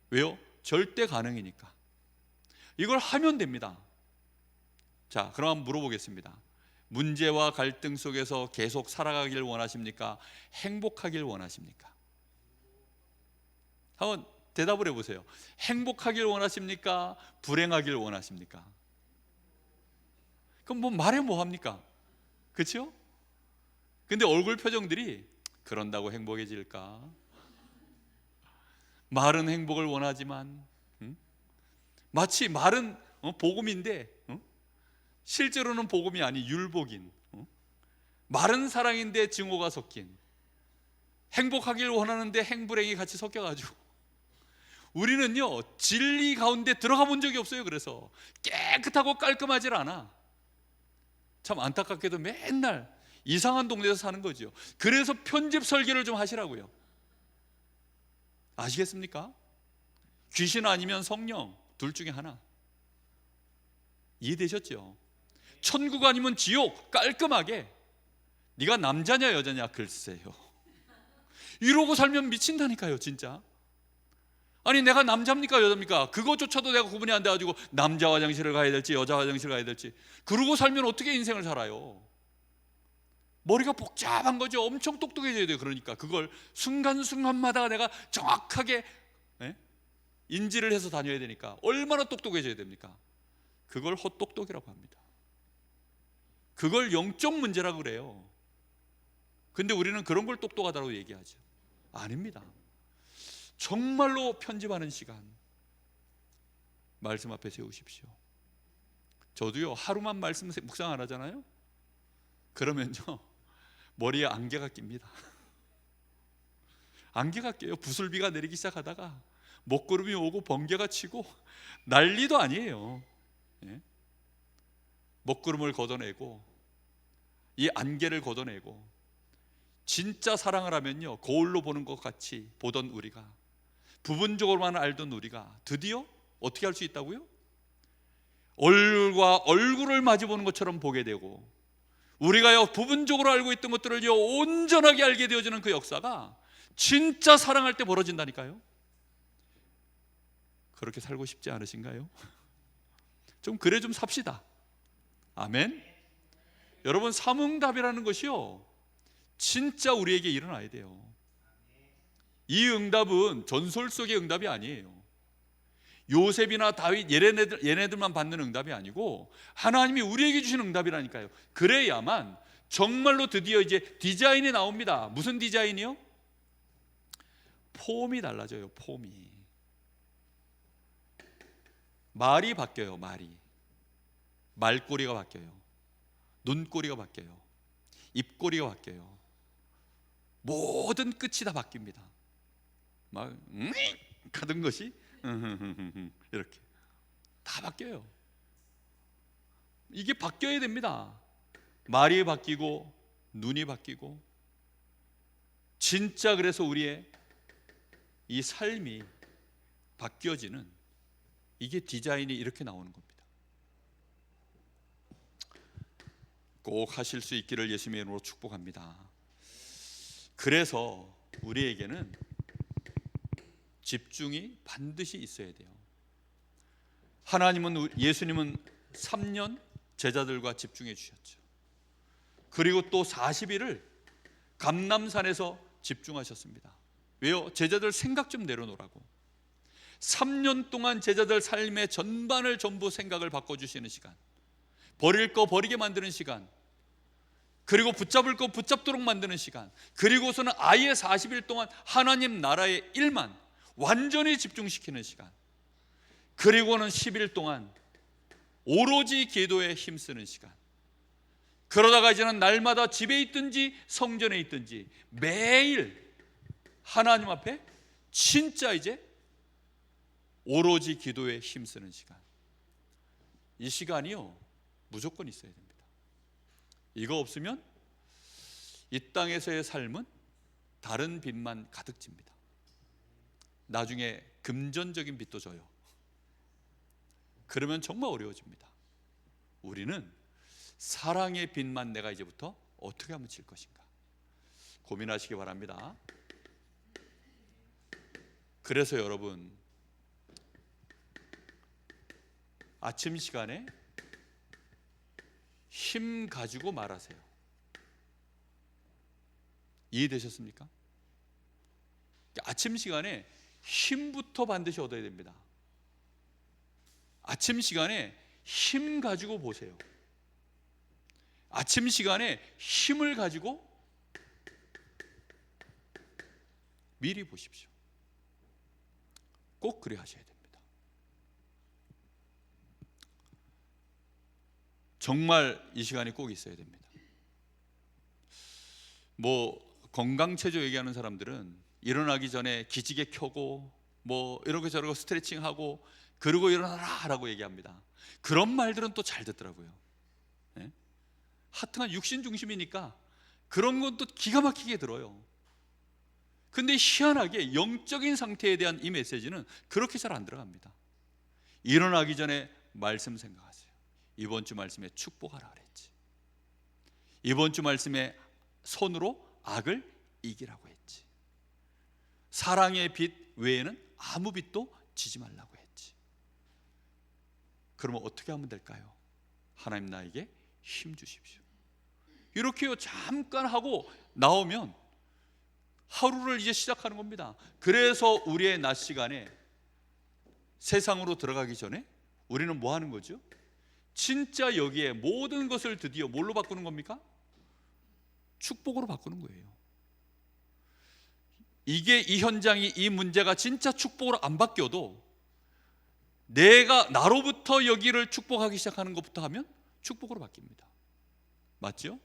왜요? 절대 가능이니까. 이걸 하면 됩니다. 자, 그럼 한번 물어보겠습니다. 문제와 갈등 속에서 계속 살아가길 원하십니까? 행복하길 원하십니까? 한번 대답을 해보세요. 행복하길 원하십니까? 불행하길 원하십니까? 그럼 뭐 말해 뭐 합니까? 그렇죠? 근데 얼굴 표정들이 그런다고 행복해질까? 말은 행복을 원하지만 마치 말은 복음인데 실제로는 복음이 아닌 율복인, 말은 사랑인데 증오가 섞인, 행복하길 원하는데 행불행이 같이 섞여가지고 우리는요 진리 가운데 들어가 본 적이 없어요. 그래서 깨끗하고 깔끔하질 않아. 참 안타깝게도 맨날 이상한 동네에서 사는 거죠. 그래서 편집 설계를 좀 하시라고요. 아시겠습니까? 귀신 아니면 성령 둘 중에 하나. 이해되셨죠? 천국 아니면 지옥. 깔끔하게. 네가 남자냐 여자냐 글쎄요. 이러고 살면 미친다니까요 진짜. 아니 내가 남자입니까 여자입니까? 그거조차도 내가 구분이 안 돼가지고 남자 화장실을 가야 될지 여자 화장실을 가야 될지, 그러고 살면 어떻게 인생을 살아요? 머리가 복잡한 거죠. 엄청 똑똑해져야 돼요. 그러니까 그걸 순간순간마다 내가 정확하게 인지를 해서 다녀야 되니까 얼마나 똑똑해져야 됩니까? 그걸 헛똑똑이라고 합니다. 그걸 영적 문제라고 그래요. 근데 우리는 그런 걸 똑똑하다고 얘기하죠. 아닙니다. 정말로 편집하는 시간 말씀 앞에 세우십시오. 저도요 하루만 말씀 묵상 안 하잖아요. 그러면요 머리에 안개가 낍니다. 안개가 껴요. 부슬비가 내리기 시작하다가 먹구름이 오고 번개가 치고 난리도 아니에요. 예? 먹구름을 걷어내고 이 안개를 걷어내고 진짜 사랑을 하면요 거울로 보는 것 같이 보던 우리가, 부분적으로만 알던 우리가 드디어 어떻게 할 수 있다고요? 얼굴과 얼굴을 마주보는 것처럼 보게 되고, 우리가요 부분적으로 알고 있던 것들을요 온전하게 알게 되어지는 그 역사가 진짜 사랑할 때 벌어진다니까요. 그렇게 살고 싶지 않으신가요? 좀 그래 좀 삽시다. 아멘. 여러분 삼응답이라는 것이요 진짜 우리에게 일어나야 돼요. 이 응답은 전설 속의 응답이 아니에요. 요셉이나 다윗 얘네들만 받는 응답이 아니고 하나님이 우리에게 주신 응답이라니까요. 그래야만 정말로 드디어 이제 디자인이 나옵니다. 무슨 디자인이요? 폼이 달라져요. 폼이. 말이 바뀌어요. 말꼬리가 바뀌어요. 눈꼬리가 바뀌어요. 입꼬리가 바뀌어요. 모든 끝이 다 바뀝니다. 막 가던 것이 이렇게 다 바뀌어요. 이게 바뀌어야 됩니다. 말이 바뀌고 눈이 바뀌고 진짜 그래서 우리의 이 삶이 바뀌어지는, 이게 디자인이 이렇게 나오는 겁니다. 꼭 하실 수 있기를 예수님의 이름으로 축복합니다. 그래서 우리에게는 집중이 반드시 있어야 돼요. 예수님은 3년 제자들과 집중해 주셨죠. 그리고 또 40일을 감람산에서 집중하셨습니다. 왜요? 제자들 생각 좀 내려놓으라고. 3년 동안 제자들 삶의 전반을 전부 생각을 바꿔주시는 시간, 버릴 거 버리게 만드는 시간, 그리고 붙잡을 거 붙잡도록 만드는 시간, 그리고서는 아예 40일 동안 하나님 나라의 일만 완전히 집중시키는 시간, 그리고는 10일 동안 오로지 기도에 힘쓰는 시간. 그러다가 이제는 날마다 집에 있든지 성전에 있든지 매일 하나님 앞에 진짜 이제 오로지 기도에 힘쓰는 시간. 이 시간이요 무조건 있어야 됩니다. 이거 없으면 이 땅에서의 삶은 다른 빛만 가득 칩니다. 나중에 금전적인 빛도 져요. 그러면 정말 어려워집니다. 우리는 사랑의 빛만 내가 이제부터 어떻게 하면 칠 것인가 고민하시기 바랍니다. 그래서 여러분 아침 시간에 힘 가지고 말하세요. 이해되셨습니까? 아침 시간에 힘부터 반드시 얻어야 됩니다. 아침 시간에 힘 가지고 보세요. 아침 시간에 힘을 가지고 미리 보십시오. 꼭 그래 하셔야 됩니다. 정말 이 시간이 꼭 있어야 됩니다. 뭐 건강체조 얘기하는 사람들은 일어나기 전에 기지개 켜고 뭐 이렇게 저렇게 스트레칭하고 그러고 일어나라 라고 얘기합니다. 그런 말들은 또 잘 듣더라고요. 네? 하여튼 육신 중심이니까 그런 건 또 기가 막히게 들어요. 근데 희한하게 영적인 상태에 대한 이 메시지는 그렇게 잘 안 들어갑니다. 일어나기 전에 말씀 생각하세요. 이번 주 말씀에 축복하라 그랬지. 이번 주 말씀에 손으로 악을 이기라고 했지. 사랑의 빛 외에는 아무 빛도 지지 말라고 했지. 그러면 어떻게 하면 될까요? 하나님 나에게 힘 주십시오. 이렇게요 잠깐 하고 나오면 하루를 이제 시작하는 겁니다. 그래서 우리의 낮 시간에 세상으로 들어가기 전에 우리는 뭐 하는 거죠? 진짜 여기에 모든 것을 드디어 뭘로 바꾸는 겁니까? 축복으로 바꾸는 거예요. 이게 이 현장이 이 문제가 진짜 축복으로 안 바뀌어도 내가 나로부터 여기를 축복하기 시작하는 것부터 하면 축복으로 바뀝니다. 맞죠?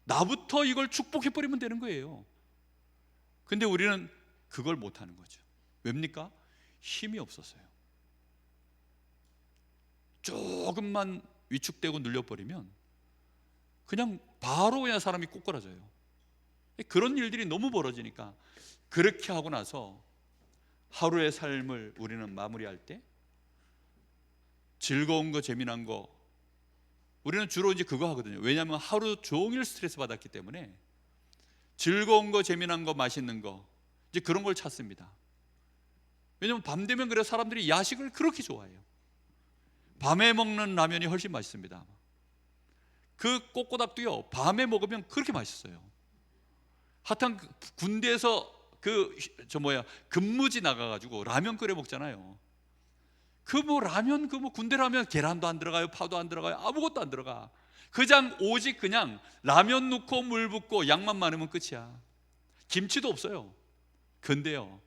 나부터 이걸 축복해버리면 되는 거예요. 근데 우리는 그걸 못하는 거죠. 왜입니까? 힘이 없어서요. 조금만 위축되고 눌려버리면 그냥 바로 그냥 사람이 꼬꾸라져요. 그런 일들이 너무 벌어지니까 그렇게 하고 나서 하루의 삶을 우리는 마무리할 때 즐거운 거 재미난 거 우리는 주로 이제 그거 하거든요. 왜냐하면 하루 종일 스트레스 받았기 때문에 즐거운 거 재미난 거 맛있는 거 이제 그런 걸 찾습니다. 왜냐하면 밤 되면 그래 사람들이 야식을 그렇게 좋아해요. 밤에 먹는 라면이 훨씬 맛있습니다. 그 꼬꼬닭도요 밤에 먹으면 그렇게 맛있어요. 하여튼 군대에서 근무지 나가가지고 라면 끓여 먹잖아요. 그 뭐 라면 군대 라면 계란도 안 들어가요, 파도 안 들어가요, 아무것도 안 들어가. 그냥 오직 그냥 라면 넣고 물 붓고 양만 많으면 끝이야. 김치도 없어요. 근데요,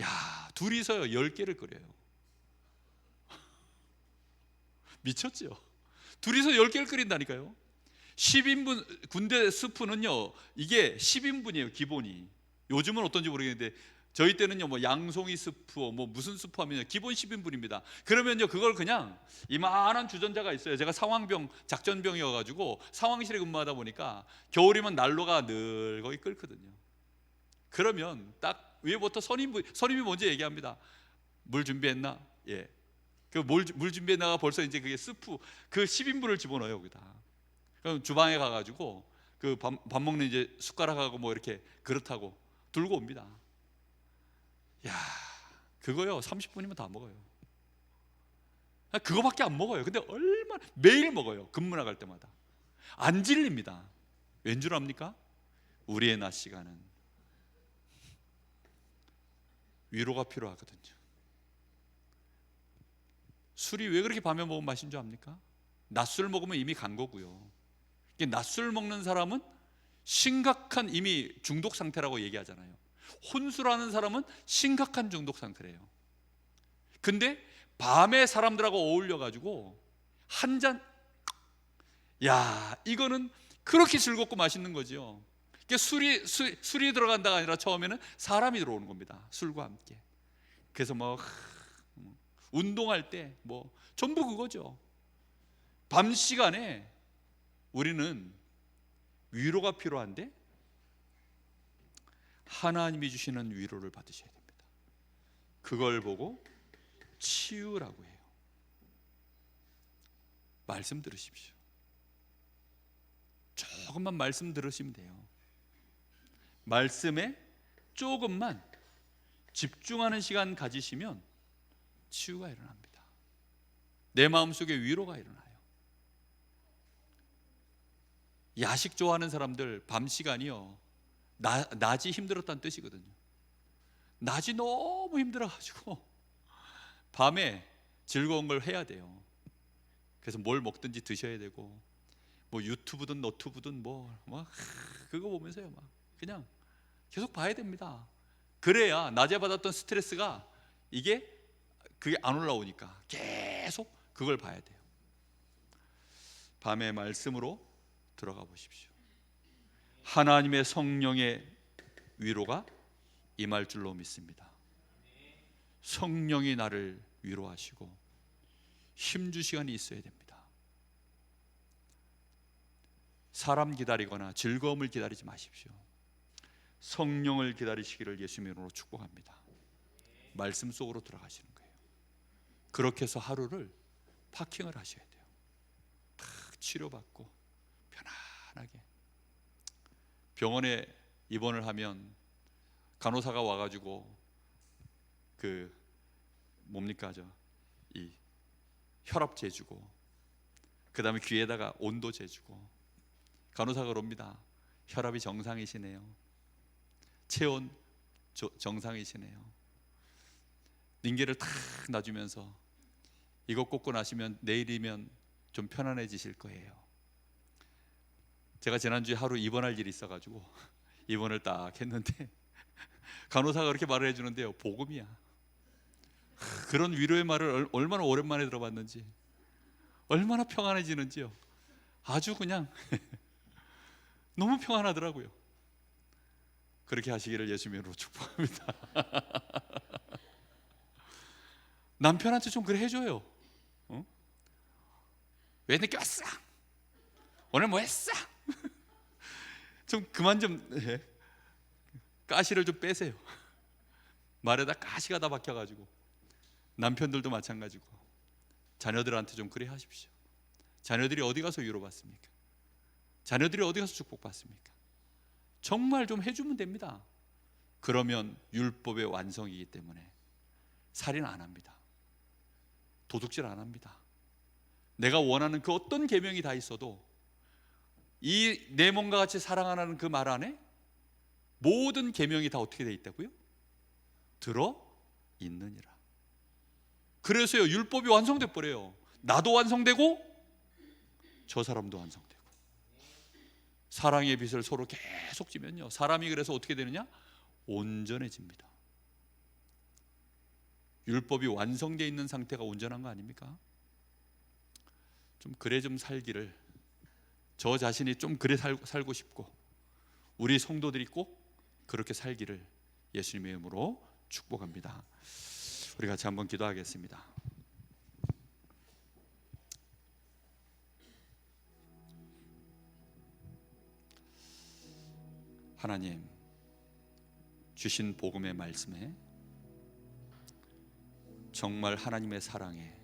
야 둘이서요 10개를 끓여요. 미쳤죠? 둘이서 10개를 끓인다니까요. 10인분 군대 스프는요 이게 10인분이에요 기본이. 요즘은 어떤지 모르겠는데 저희 때는요 뭐 양송이 스프 뭐 무슨 스프 하면 기본 10인분입니다 그러면요 그걸 그냥 이만한 주전자가 있어요. 제가 상황병 작전병이어가지고 상황실에 근무하다 보니까 겨울이면 난로가 늘 거의 끓거든요. 그러면 딱 위에부터 선임이 먼저 얘기합니다. 물 준비했나? 예. 그 물 준비했나가 벌써 이제 그게 스프 그 10인분을 집어넣어요 거기다. 그럼 주방에 가가지고 그 밥 먹는 이제 숟가락하고 뭐 이렇게 그릇하고 들고 옵니다. 야, 그거요 30분이면 다 먹어요. 그거밖에 안 먹어요. 근데 얼마나 매일 먹어요. 근무 나갈 때마다 안 질립니다. 왠 줄 압니까? 우리의 낮 시간은 위로가 필요하거든요. 술이 왜 그렇게 밤에 먹으면 맛인 줄 압니까? 낮술 먹으면 이미 간 거고요. 낮술 먹는 사람은 심각한 이미 중독 상태라고 얘기하잖아요. 혼술하는 사람은 심각한 중독 상태래요. 근데 밤에 사람들하고 어울려가지고 한 잔, 야 이거는 그렇게 즐겁고 맛있는 거죠. 술이 들어간다가 아니라 처음에는 사람이 들어오는 겁니다. 술과 함께. 그래서 뭐 운동할 때 뭐 전부 그거죠. 밤 시간에 우리는 위로가 필요한데 하나님이 주시는 위로를 받으셔야 됩니다. 그걸 보고 치유라고 해요. 말씀 들으십시오. 조금만 말씀 들으시면 돼요. 말씀에 조금만 집중하는 시간 가지시면 치유가 일어납니다. 내 마음속에 위로가 일어나요. 야식 좋아하는 사람들 밤 시간이요 낮이 힘들었다는 뜻이거든요. 낮이 너무 힘들어가지고 밤에 즐거운 걸 해야 돼요. 그래서 뭘 먹든지 드셔야 되고 뭐 유튜브든 너튜브든 뭐 그거 보면서요 막 그냥 계속 봐야 됩니다. 그래야 낮에 받았던 스트레스가 그게 안 올라오니까 계속 그걸 봐야 돼요. 밤의 말씀으로 들어가 보십시오. 하나님의 성령의 위로가 임할 줄로 믿습니다. 성령이 나를 위로하시고 힘줄 시간이 있어야 됩니다. 사람 기다리거나 즐거움을 기다리지 마십시오. 성령을 기다리시기를 예수님의 이름으로 축복합니다. 말씀 속으로 들어가시는 거예요. 그렇게 해서 하루를 파킹을 하셔야 돼요. 탁 치료받고 편안하게. 병원에 입원을 하면 간호사가 와가지고 이 혈압 재주고, 그 다음에 귀에다가 온도 재주고, 간호사가 그럽니다. 혈압이 정상이시네요. 체온 정상이시네요. 링겔을 탁 놔주면서 이거 꽂고 나시면 내일이면 좀 편안해지실 거예요. 제가 지난주에 하루 입원할 일이 있어가지고 입원을 딱 했는데 간호사가 그렇게 말을 해주는데요, 복음이야. 그런 위로의 말을 얼마나 오랜만에 들어봤는지, 얼마나 평안해지는지요. 아주 그냥 너무 평안하더라고요. 그렇게 하시기를 예수님으로 축복합니다. 남편한테 좀 그래 해줘요. 왜 늦게 왔어? 오늘 뭐 했어? 좀 그만 좀 가시를 좀 빼세요. 말에다 가시가 다 박혀가지고. 남편들도 마찬가지고 자녀들한테 좀 그래 하십시오. 자녀들이 어디 가서 위로받습니까? 자녀들이 어디 가서 축복받습니까? 정말 좀 해주면 됩니다. 그러면 율법의 완성이기 때문에 살인 안 합니다. 도둑질 안 합니다. 내가 원하는 그 어떤 계명이 다 있어도 이 내 몸과 같이 사랑하라는 그 말 안에 모든 계명이 다 어떻게 돼 있다고요? 들어 있느니라. 그래서요, 율법이 완성돼 버려요. 나도 완성되고 저 사람도 완성되고. 사랑의 빛을 서로 계속 지면요, 사람이 그래서 어떻게 되느냐? 온전해집니다. 율법이 완성되어 있는 상태가 온전한 거 아닙니까? 좀 그래 좀 살기를, 저 자신이 좀 그래 살고 싶고 우리 성도들이 꼭 그렇게 살기를 예수님의 이름으로 축복합니다. 우리 같이 한번 기도하겠습니다. 하나님, 주신 복음의 말씀에 정말 하나님의 사랑에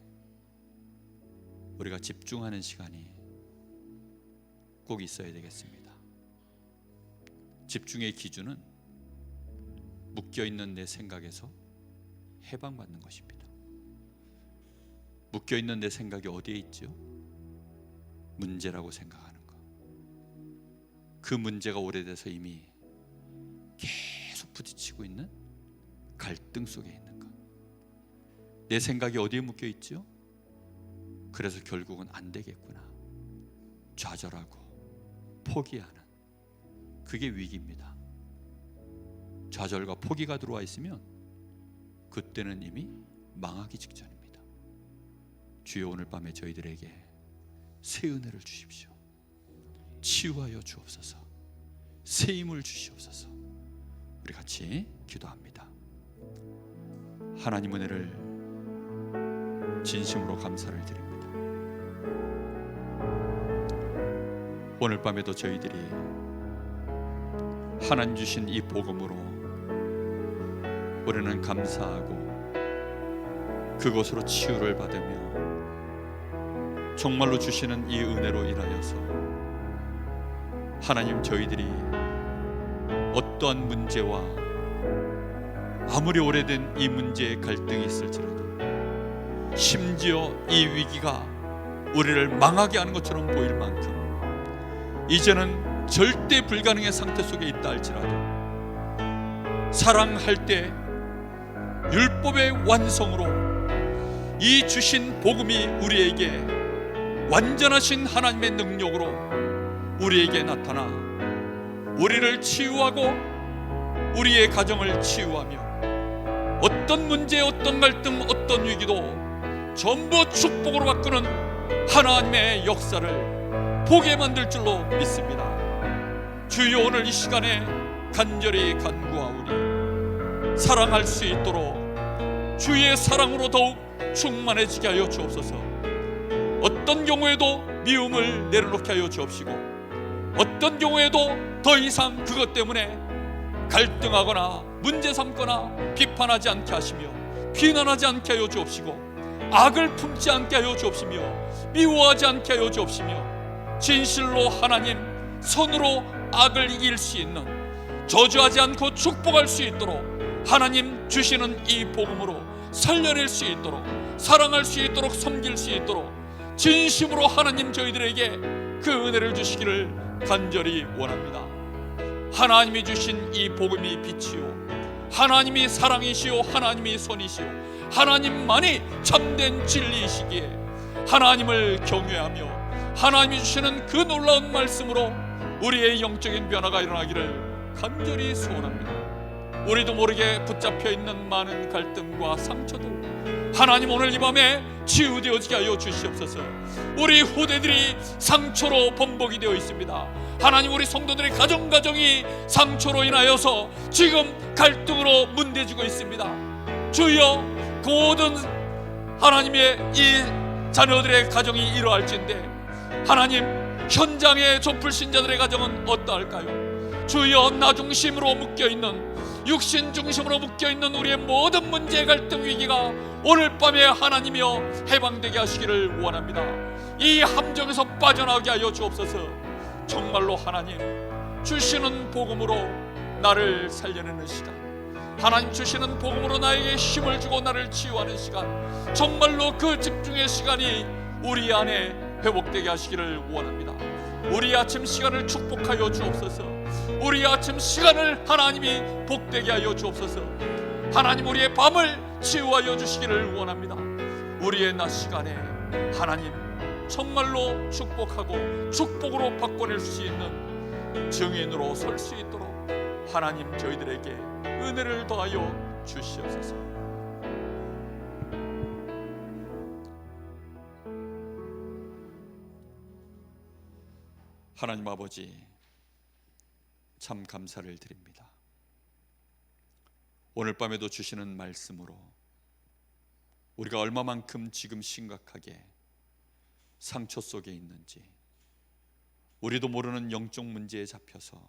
우리가 집중하는 시간이 꼭 있어야 되겠습니다. 집중의 기준은 묶여있는 내 생각에서 해방받는 것입니다. 묶여있는 내 생각이 어디에 있죠? 문제라고 생각하는 것. 그 문제가 오래돼서 이미 계속 부딪히고 있는 갈등 속에 있는 것. 내 생각이 어디에 묶여있죠? 그래서 결국은 안 되겠구나, 좌절하고 포기하는, 그게 위기입니다. 좌절과 포기가 들어와 있으면 그때는 이미 망하기 직전입니다. 주여, 오늘 밤에 저희들에게 새 은혜를 주십시오. 치유하여 주옵소서. 새 힘을 주시옵소서. 우리 같이 기도합니다. 하나님 은혜를 진심으로 감사를 드립니다. 오늘 밤에도 저희들이 하나님 주신 이 복음으로 우리는 감사하고 그것으로 치유를 받으며 정말로 주시는 이 은혜로 인하여서 하나님, 저희들이 어떠한 문제와 아무리 오래된 이 문제의 갈등이 있을지라도, 심지어 이 위기가 우리를 망하게 하는 것처럼 보일 만큼 이제는 절대 불가능의 상태 속에 있다 할지라도, 사랑할 때 율법의 완성으로 이 주신 복음이 우리에게 완전하신 하나님의 능력으로 우리에게 나타나 우리를 치유하고 우리의 가정을 치유하며 어떤 문제, 어떤 갈등, 어떤 위기도 전부 축복으로 바꾸는 하나님의 역사를 보게 만들 줄로 믿습니다. 주여, 오늘 이 시간에 간절히 간구하오니 사랑할 수 있도록 주의 사랑으로 더욱 충만해지게 하여 주옵소서. 어떤 경우에도 미움을 내려놓게 하여 주옵시고, 어떤 경우에도 더 이상 그것 때문에 갈등하거나 문제 삼거나 비판하지 않게 하시며, 비난하지 않게 하여 주옵시고, 악을 품지 않게 하여 주옵시며, 미워하지 않게 하여 주옵시며, 진실로 하나님 손으로 악을 이길 수 있는, 저주하지 않고 축복할 수 있도록 하나님 주시는 이 복음으로 살려낼 수 있도록, 사랑할 수 있도록, 섬길 수 있도록 진심으로 하나님 저희들에게 그 은혜를 주시기를 간절히 원합니다. 하나님이 주신 이 복음이 빛이요, 하나님이 사랑이시요, 하나님이 선이시요, 하나님만이 참된 진리이시기에 하나님을 경외하며 하나님이 주시는 그 놀라운 말씀으로 우리의 영적인 변화가 일어나기를 간절히 소원합니다. 우리도 모르게 붙잡혀 있는 많은 갈등과 상처들 하나님 오늘 이 밤에 치유되어지게 하여 주시옵소서. 우리 후대들이 상처로 범벅이 되어 있습니다. 하나님, 우리 성도들의 가정이 상처로 인하여서 지금 갈등으로 문대지고 있습니다. 주여, 그 모든 하나님의 이 자녀들의 가정이 이러할진대 하나님, 현장의 좁불신자들의 가정은 어떠할까요? 주여, 나 중심으로 묶여있는, 육신 중심으로 묶여있는 우리의 모든 문제, 갈등, 위기가 오늘 밤에 하나님이여 해방되게 하시기를 원합니다. 이 함정에서 빠져나오게 하여 주옵소서. 정말로 하나님 주시는 복음으로 나를 살려내는 시간, 하나님 주시는 복음으로 나에게 힘을 주고 나를 치유하는 시간, 정말로 그 집중의 시간이 우리 안에 회복되게 하시기를 원합니다. 우리 아침 시간을 축복하여 주옵소서. 우리 아침 시간을 하나님이 복되게 하여 주옵소서. 하나님, 우리의 밤을 치유하여 주시기를 원합니다. 우리의 낮 시간에 하나님 정말로 축복하고 축복으로 바꿔낼 수 있는 증인으로 설 수 있도록 하나님 저희들에게 은혜를 더하여 주시옵소서. 하나님 아버지, 참 감사를 드립니다. 오늘 밤에도 주시는 말씀으로 우리가 얼마만큼 지금 심각하게 상처 속에 있는지, 우리도 모르는 영적 문제에 잡혀서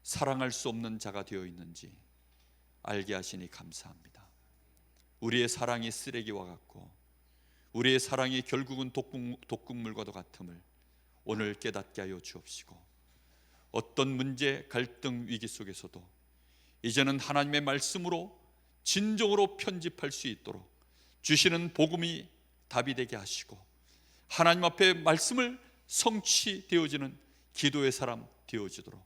사랑할 수 없는 자가 되어 있는지 알게 하시니 감사합니다. 우리의 사랑이 쓰레기와 같고 우리의 사랑이 결국은 독극물과도 같음을 오늘 깨닫게 하여 주옵시고, 어떤 문제, 갈등, 위기 속에서도 이제는 하나님의 말씀으로 진정으로 편집할 수 있도록 주시는 복음이 답이 되게 하시고, 하나님 앞에 말씀을 성취되어지는 기도의 사람 되어지도록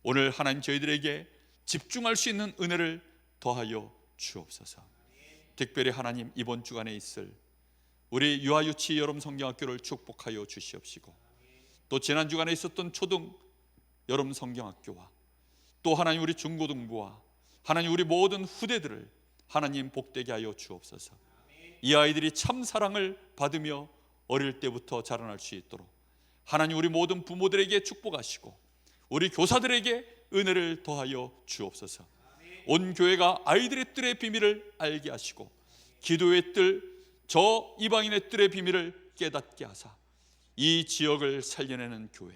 오늘 하나님 저희들에게 집중할 수 있는 은혜를 더하여 주옵소서. 특별히 하나님, 이번 주간에 있을 우리 유아유치 여름 성경학교를 축복하여 주시옵시고, 또 지난 주간에 있었던 초등 여름 성경학교와 또 하나님 우리 중고등부와 하나님 우리 모든 후대들을 하나님 복되게 하여 주옵소서. 이 아이들이 참 사랑을 받으며 어릴 때부터 자라날 수 있도록 하나님 우리 모든 부모들에게 축복하시고 우리 교사들에게 은혜를 더하여 주옵소서. 온 교회가 아이들의 뜰의 비밀을 알게 하시고 기도의 뜰, 저 이방인의 뜰의 비밀을 깨닫게 하사 이 지역을 살려내는 교회,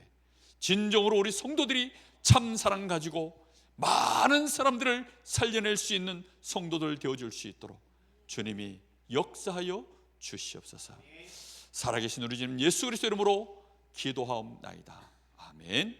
진정으로 우리 성도들이 참 사랑 가지고 많은 사람들을 살려낼 수 있는 성도들 되어줄 수 있도록 주님이 역사하여 주시옵소서. 살아계신 우리 주님 예수 그리스도 이름으로 기도하옵나이다. 아멘.